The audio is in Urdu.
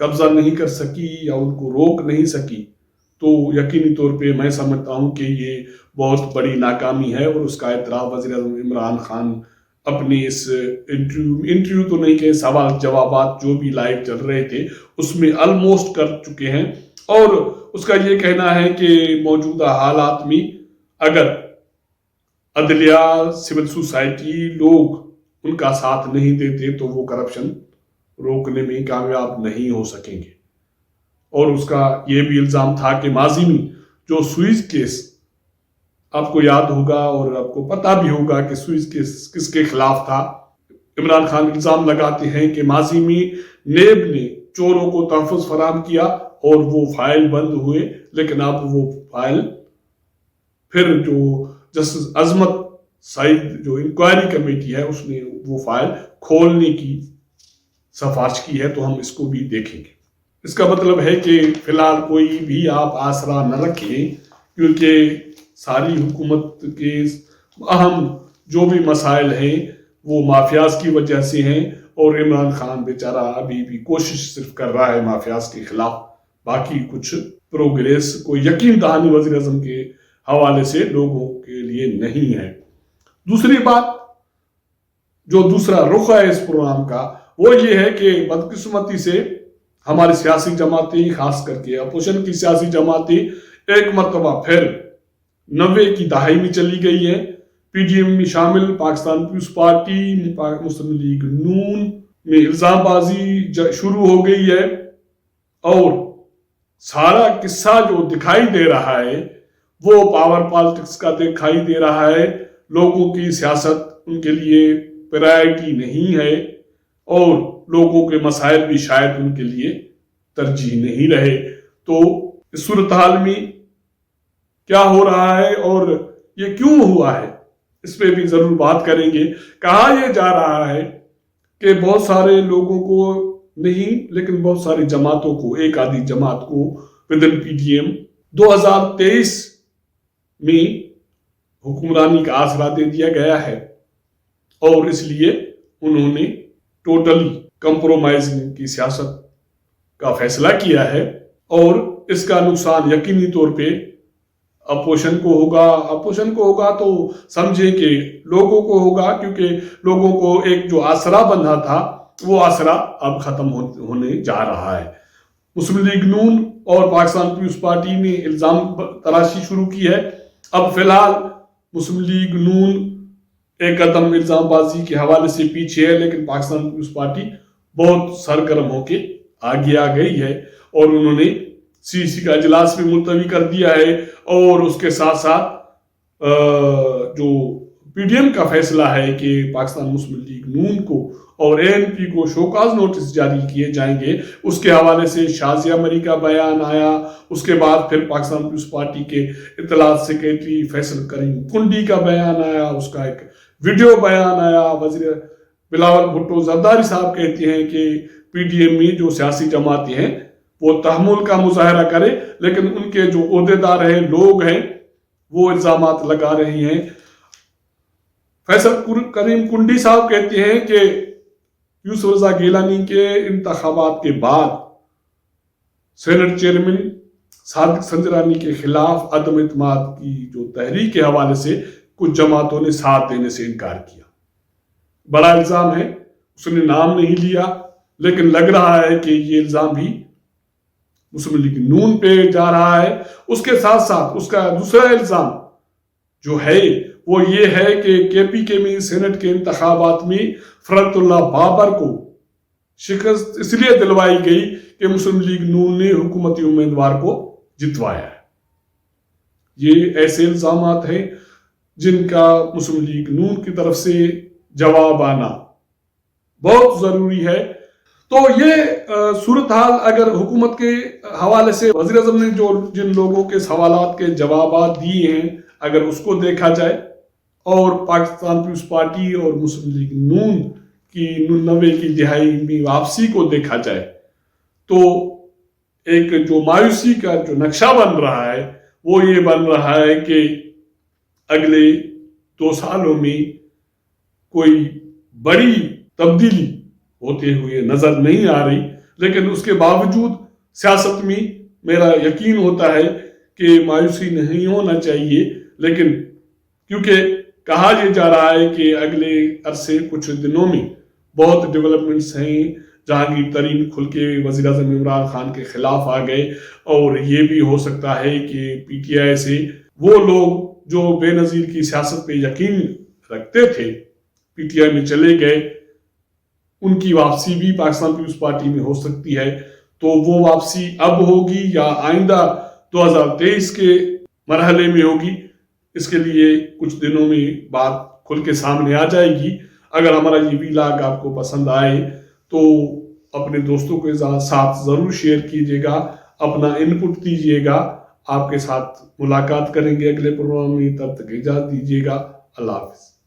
قبضہ نہیں کر سکی یا ان کو روک نہیں سکی، تو یقینی طور پہ میں سمجھتا ہوں کہ یہ بہت بڑی ناکامی ہے، اور اس کا اعتراف وزیر اعظم عمران خان اپنی اس انٹرویو تو نہیں کہ سوال جوابات جو بھی لائیو چل رہے تھے اس میں آلموسٹ کر چکے ہیں، اور اس کا یہ کہنا ہے کہ موجودہ حالات میں اگر عدلیہ، سول سوسائٹی، لوگ ان کا ساتھ نہیں دیتے تو وہ کرپشن روکنے میں کامیاب نہیں ہو سکیں گے۔ اور اس کا یہ بھی الزام تھا کہ ماضی میں جو سوئس کیس آپ کو یاد ہوگا اور آپ کو پتا بھی ہوگا کہ سوئس کیس کس کے خلاف تھا، عمران خان الزام لگاتے ہیں کہ ماضی میں نیب نے چوروں کو تحفظ فراہم کیا اور وہ فائل بند ہوئے، لیکن اب وہ فائل پھر جو جسٹس عظمت سعید جو انکوائری کمیٹی ہے اس نے وہ فائل کھولنے کی سفارش کی ہے، تو ہم اس کو بھی دیکھیں گے۔ اس کا مطلب ہے کہ فی الحال کوئی بھی آپ آسرا نہ رکھیں، کیونکہ ساری حکومت کے اہم جو بھی مسائل ہیں وہ مافیاز کی وجہ سے ہیں، اور عمران خان بیچارہ ابھی بھی کوشش صرف کر رہا ہے مافیاز کے خلاف، باقی کچھ پروگریس کو یقین دہانی وزیر اعظم کے حوالے سے لوگوں کے لیے نہیں ہے۔ دوسری بات جو دوسرا رخ ہے اس پروگرام کا وہ یہ ہے کہ بدقسمتی سے ہماری سیاسی جماعتیں، خاص کر کے اپوزیشن کی سیاسی جماعتیں ایک مرتبہ پھر 90 کی دہائی میں چلی گئی ہیں۔ پی ڈی ایم میں شامل پاکستان پیپلز پارٹی، مسلم لیگ نون میں الزام بازی شروع ہو گئی ہے، اور سارا قصہ جو دکھائی دے رہا ہے وہ پاور پالیٹکس کا دکھائی دے رہا ہے۔ لوگوں کی سیاست ان کے لیے پرائرٹی نہیں ہے، اور لوگوں کے مسائل بھی شاید ان کے لیے ترجیح نہیں رہے۔ تو اس صورتحال میں کیا ہو رہا ہے اور یہ کیوں ہوا ہے، اس پہ بھی ضرور بات کریں گے۔ کہا یہ جا رہا ہے کہ بہت سارے لوگوں کو نہیں، لیکن بہت ساری جماعتوں کو، ایک آدھی جماعت کو ودن پی ڈی ایم 2023 میں حکمرانی کا آسرا دے دیا گیا ہے، اور اس لیے انہوں نے ٹوٹلی کمپرومائزنگ کی سیاست کا فیصلہ کیا ہے، اور اس کا نقصان یقینی طور پہ اپوزیشن کو ہوگا تو سمجھیں کہ لوگوں کو ہوگا، کیونکہ لوگوں کو ایک جو آسرا بندھا تھا وہ آسرا اب ختم ہونے جا رہا ہے۔ مسلم لیگ نون اور پاکستان پیپلز پارٹی نے الزام تراشی شروع کی ہے۔ اب فی الحال مسلم لیگ نون ایک قدم الزام بازی کے حوالے سے پیچھے ہے، لیکن پاکستان پیپلز پارٹی بہت سرگرم ہو کے آگے آ گئی ہے، اور انہوں نے سی کا اجلاس بھی ملتوی کر دیا ہے، اور اس کے ساتھ ساتھ جو پی ڈی ایم کا فیصلہ ہے کہ پاکستان مسلم لیگ نون کو اور اے این پی کو شوکاز نوٹس جاری کیے جائیں گے، اس کے حوالے سے شازیہ مری کا بیان آیا۔ اس کے بعد پھر پاکستان پیپلز پارٹی کے اطلاعات سیکریٹری فیصل کریم کنڈی کا بیان آیا، اس کا ایک ویڈیو بیان آیا۔ وزیر بلاول بھٹو زرداری صاحب کہتے ہیں کہ پی ڈی ایم میں جو سیاسی جماعتیں ہیں وہ تحمل کا مظاہرہ کرے، لیکن ان کے جو عہدیدار ہیں، لوگ ہیں، وہ الزامات لگا رہے ہیں۔ فیصل کریم کنڈی صاحب کہتے ہیں کہ یوسف رضا گیلانی کے انتخابات کے بعد سینٹ چیئرمین صادق سنجرانی کے خلاف عدم اعتماد کی جو تحریک کے حوالے سے کچھ جماعتوں نے ساتھ دینے سے انکار کیا۔ بڑا الزام ہے، اس نے نام نہیں لیا، لیکن لگ رہا ہے کہ یہ الزام بھی مسلم لیگ نون پہ جا رہا ہے۔ اس کے ساتھ ساتھ اس کا دوسرا الزام جو ہے وہ یہ ہے کہ کے پی کے میں سینٹ کے انتخابات میں فرحت اللہ بابر کو شکست اس لیے دلوائی گئی کہ مسلم لیگ نون نے حکومتی امیدوار کو جتوایا ہے۔ یہ ایسے الزامات ہیں جن کا مسلم لیگ نون کی طرف سے جواب آنا بہت ضروری ہے۔ تو یہ صورتحال اگر حکومت کے حوالے سے وزیر اعظم نے جو جن لوگوں کے سوالات کے جوابات دیے ہیں، اگر اس کو دیکھا جائے، اور پاکستان پیپلز پارٹی اور مسلم لیگ نون کی 90 کی دہائی میں واپسی کو دیکھا جائے، تو ایک جو مایوسی کا جو نقشہ بن رہا ہے وہ یہ بن رہا ہے کہ اگلے 2 سالوں میں کوئی بڑی تبدیلی ہوتے ہوئے نظر نہیں آ رہی، لیکن اس کے باوجود سیاست میں میرا یقین ہوتا ہے کہ مایوسی نہیں ہونا چاہیے، لیکن کیونکہ کہا یہ جا رہا ہے کہ اگلے عرصے کچھ دنوں میں بہت ڈیولپمنٹس ہیں، جہانگیر ترین کھل کے وزیر اعظم عمران خان کے خلاف آ گئے، اور یہ بھی ہو سکتا ہے کہ پی ٹی آئی سے وہ لوگ جو بے نظیر کی سیاست پہ یقین رکھتے تھے پی ٹی آئی میں چلے گئے، ان کی واپسی بھی پاکستان پیپلز پارٹی میں ہو سکتی ہے۔ تو وہ واپسی اب ہوگی یا آئندہ 2023 کے مرحلے میں ہوگی، اس کے لیے کچھ دنوں میں بات کھل کے سامنے آ جائے گی۔ اگر ہمارا یہ ویلاگ آپ کو پسند آئے تو اپنے دوستوں کے ساتھ ضرور شیئر کیجیے گا، اپنا انپٹ دیجیے گا۔ آپ کے ساتھ ملاقات کریں گے اگلے پروگرام میں، تب تک اجازت دیجیے گا۔ اللہ حافظ۔